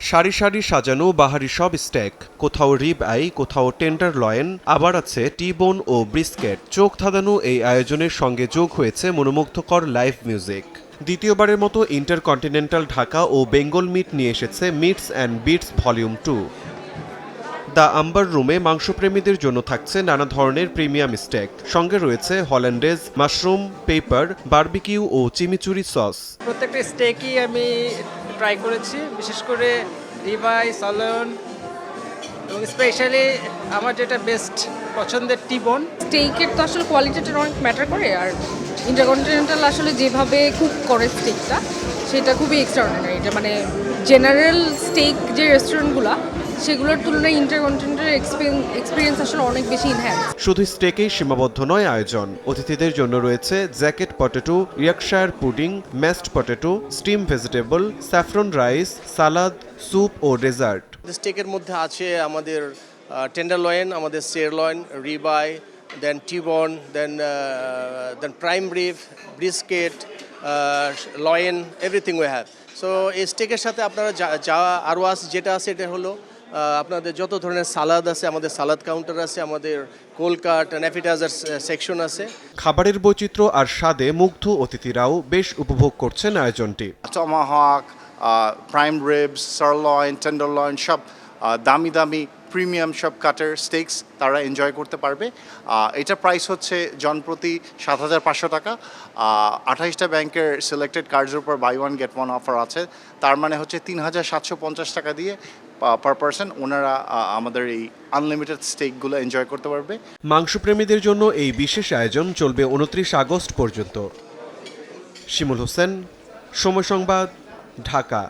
সারি সারি সাজানো বাহারি সব স্টেক, কোথাও রিব আই, কোথাও টেন্ডার লয়েন, আবার আছে টি-বোন ও ব্রিস্কেট। চোখ ধাঁধানো এই আয়োজনের সঙ্গে যোগ হয়েছে মনোমুগ্ধকর লাইভ মিউজিক। দ্বিতীয়বারের মতো ইন্টারকন্টিনেন্টাল ঢাকা ও বেঙ্গল মিট নিয়ে এসেছে Meats and Beats volume 2। The Amber রুমে মাংসপ্রেমীদের জন্য থাকছে নানা ধরনের প্রিমিয়াম স্টেক, সঙ্গে রয়েছে হল্যান্ডেজ, মাশরুম, পেপার, বারবিকিউ ও চিমিচুরি সস। প্রত্যেকটা স্টেকই আমি ট্রাই করেছি, বিশেষ করে রিবাই, সালন এবং স্পেশালি আমার যেটা বেস্ট পছন্দের টি-বোন। স্টেকের তো আসলে কোয়ালিটিটা অনেক ম্যাটার করে, আর ইন্টারকন্টিনেন্টাল আসলে যেভাবে কুক করে স্টেকটা সেটা খুবই এক্সট্রাঅর্ডিনারি। এটা মানে জেনারেল স্টেক যে রেস্টুরেন্টগুলো সেগুলোর তুলনায় ইন্টারকন্টিনেন্টাল এক্সপিরিয়েন্স আসলে অনেক বেশি ইনহ্যান্স। শুধু স্টেকেই সীমাবদ্ধ নয় আয়োজন, অতিথিদের জন্য রয়েছে jacket potato, Yorkshire pudding, mashed potato, steam vegetable, saffron rice, salad, soup ও ডেজার্ট। স্টেকের মধ্যে আছে আমাদের টেন্ডারলয়েন, আমাদের sirloin, ribeye, then T-bone, then prime rib, brisket, loin, everything we have. So এই স্টেকের সাথে আপনারা যা আরও আছে, যেটা আছে এটা হলো আপনাদের যত ধরনের সালাদ আছে, আমাদের সালাদ কাউন্টার আছে, আমাদের cold cut and appetiser section আছে। খাবারের বৈচিত্র্য আর স্বাদে মুগ্ধ অতিথিরাও বেশ উপভোগ করছেন আয়োজনটি। টমাহক, প্রাইম রিবস, সারলয়েন, টেন্ডারলয়েন সব দামি দামি প্রিমিয়াম সব কাটার স্টেকস তারা এনজয় করতে পারবে। এটা প্রাইস হচ্ছে জনপ্রতি ৭,৫০০ টাকা। ২৮টা ব্যাংকের সিলেক্টেড কার্ডসের উপর buy one get one offer আছে, তার মানে হচ্ছে ৩,৭৫০ টাকা দিয়ে পার পারসন ওনারা আমাদের এই আনলিমিটেড স্টেকগুলো এনজয় করতে পারবে। মাংসপ্রেমীদের জন্য এই বিশেষ আয়োজন চলবে ২৯ আগস্ট পর্যন্ত। শিমুল হোসেন, সময় সংবাদ, ঢাকা।